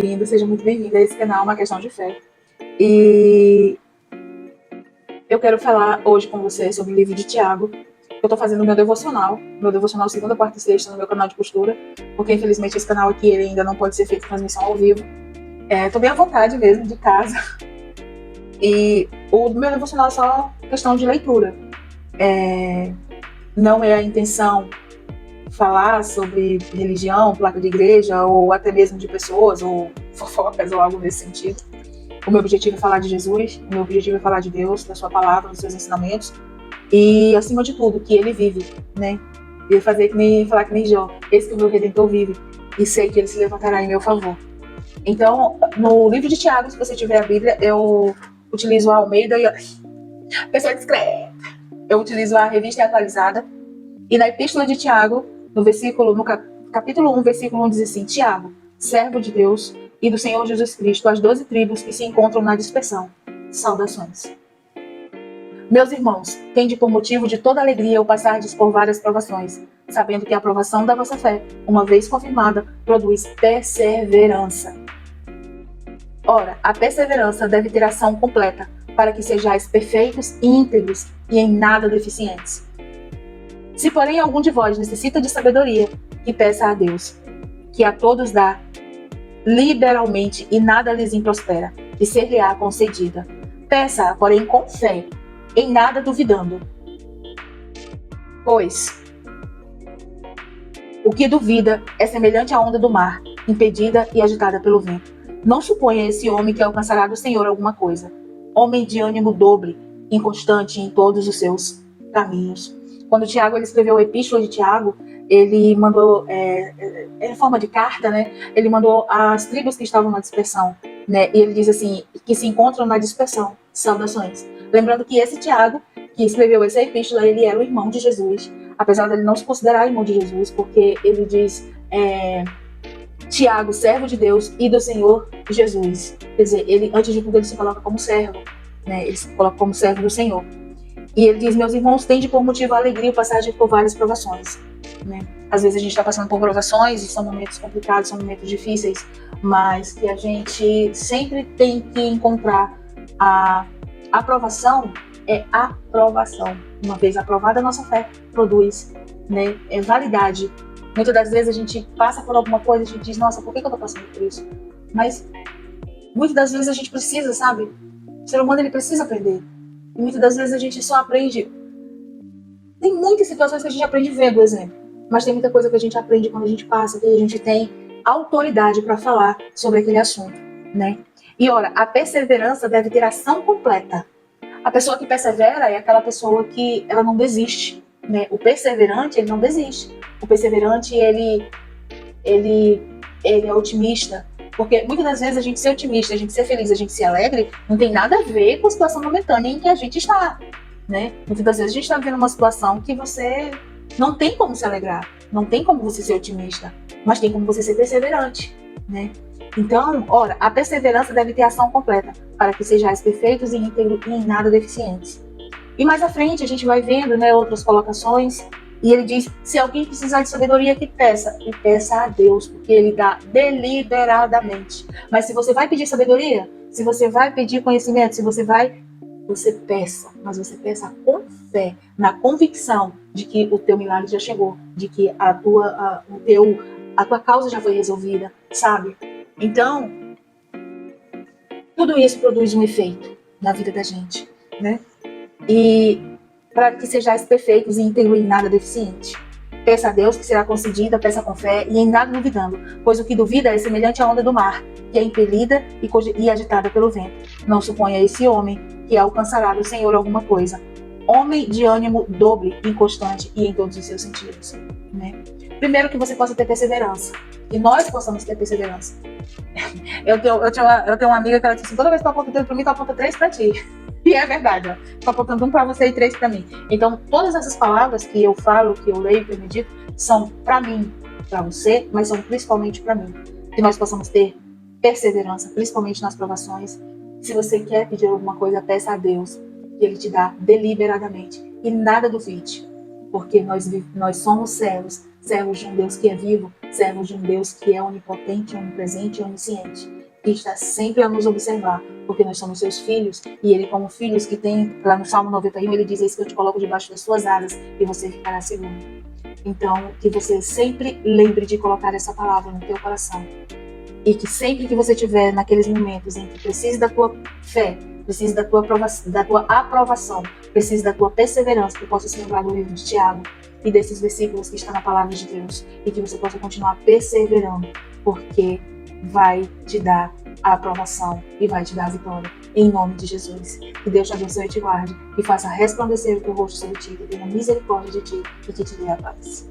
Bem-vindo, seja muito bem-vindo a esse canal, Uma Questão de Fé. E eu quero falar hoje com você sobre o livro de Tiago. Eu estou fazendo meu devocional segunda, quarta e sexta no meu canal de costura, porque infelizmente esse canal aqui ele ainda não pode ser feito transmissão ao vivo. Estou bem à vontade mesmo, de casa. E o meu devocional é só questão de leitura. Não é a intenção falar sobre religião, placa de igreja, ou até mesmo de pessoas, ou fofocas, ou algo nesse sentido. O meu objetivo é falar de Jesus, o meu objetivo é falar de Deus, da sua palavra, dos seus ensinamentos, e acima de tudo, que ele vive, né? E falar que nem Jó, esse que o meu Redentor vive, e sei que ele se levantará em meu favor. Então, no livro de Tiago, se você tiver a Bíblia, eu utilizo a Almeida e pessoa discreta. Eu utilizo a Revista Atualizada, e na Epístola de Tiago, no capítulo 1, versículo 1, diz assim: Tiago, servo de Deus e do Senhor Jesus Cristo, as 12 tribos que se encontram na dispersão. Saudações. Meus irmãos, tende por motivo de toda alegria o passardes por várias provações, sabendo que a aprovação da vossa fé, uma vez confirmada, produz perseverança. Ora, a perseverança deve ter ação completa, para que sejais perfeitos e íntegros e em nada deficientes. Se, porém, algum de vós necessita de sabedoria, que peça a Deus, que a todos dá liberalmente e nada lhes improspera, e ser-lhe-á concedida. Peça-a, porém, com fé, em nada duvidando. Pois o que duvida é semelhante à onda do mar, impedida e agitada pelo vento. Não suponha esse homem que alcançará do Senhor alguma coisa. Homem de ânimo dobre, inconstante em todos os seus caminhos. Quando Tiago ele escreveu a Epístola de Tiago, ele mandou, em forma de carta, né? Ele mandou as tribos que estavam na dispersão, né? E ele diz assim, que se encontram na dispersão, saudações. Lembrando que esse Tiago, que escreveu essa epístola, ele era o irmão de Jesus, apesar dele não se considerar irmão de Jesus, porque ele diz Tiago, servo de Deus e do Senhor Jesus. Quer dizer, ele, antes de tudo, ele se coloca como servo, né? Ele se coloca como servo do Senhor. E ele diz, meus irmãos, tende por motivo a alegria o passagem por várias provações, né? Às vezes a gente está passando por provações e são momentos complicados, são momentos difíceis, mas que a gente sempre tem que encontrar a aprovação. É aprovação. Uma vez aprovada a nossa fé, produz, né, validade. Muitas das vezes a gente passa por alguma coisa e a gente diz, nossa, por que eu tô passando por isso? Mas muitas das vezes a gente precisa, sabe? O ser humano ele precisa aprender. E muitas das vezes a gente só aprende. Tem muitas situações que a gente aprende vendo o exemplo, mas tem muita coisa que a gente aprende quando a gente passa, que a gente tem autoridade para falar sobre aquele assunto, né? E ora, a perseverança deve ter ação completa. A pessoa que persevera é aquela pessoa que ela não desiste, né? O perseverante, ele não desiste. O perseverante, ele é otimista. Porque muitas das vezes a gente ser otimista, a gente ser feliz, a gente ser alegre, não tem nada a ver com a situação momentânea em que a gente está, né? Muitas das vezes a gente está vivendo uma situação que você não tem como se alegrar, não tem como você ser otimista, mas tem como você ser perseverante, né? Então, ora, a perseverança deve ter ação completa, para que sejais perfeitos e íntegros e em nada deficientes. E mais à frente a gente vai vendo, né, outras colocações, e ele diz, se alguém precisar de sabedoria, que peça, e peça a Deus, porque ele dá deliberadamente. Mas se você vai pedir sabedoria, se você vai pedir conhecimento, você peça, mas você peça com fé, na convicção de que o teu milagre já chegou, de que a tua causa já foi resolvida, sabe? Então, tudo isso produz um efeito na vida da gente, né? E para que sejais perfeitos e íntegros e em nada deficiente. Peça a Deus que será concedida, peça com fé e em nada duvidando, pois o que duvida é semelhante à onda do mar, que é impelida e agitada pelo vento. Não suponha esse homem que alcançará do Senhor alguma coisa. Homem de ânimo dobre, inconstante e em todos os seus sentidos, né? Primeiro, que você possa ter perseverança, que nós possamos ter perseverança. Eu tenho uma amiga que ela disse assim, toda vez que eu aponto o dedo pra mim, tu aponta 3 pra ti. E é verdade, ó. Tô apontando 1 pra você e 3 pra mim. Então, todas essas palavras que eu falo, que eu leio, que eu medito, são pra mim, pra você, mas são principalmente pra mim. Que nós possamos ter perseverança, principalmente nas provações. Se você quer pedir alguma coisa, peça a Deus, que Ele te dá deliberadamente. E nada duvide, porque nós somos servos servos de um Deus que é vivo, servos de um Deus que é onipotente, onipresente e onisciente, que está sempre a nos observar, porque nós somos seus filhos, e ele, como filhos que tem, lá no Salmo 91, ele diz: eis que eu te coloco debaixo das suas asas e você ficará seguro. Então, que você sempre lembre de colocar essa palavra no teu coração, e que sempre que você estiver naqueles momentos em que precise da tua fé, precise da tua aprovação, precise da tua perseverança, que possa se lembrar do livro de Tiago e desses versículos que estão na palavra de Deus, e que você possa continuar perseverando, porque vai te dar a aprovação e vai te dar a vitória, em nome de Jesus. Que Deus te abençoe e te guarde, e faça resplandecer o teu rosto sobre ti, que tenha misericórdia de ti e que te dê a paz.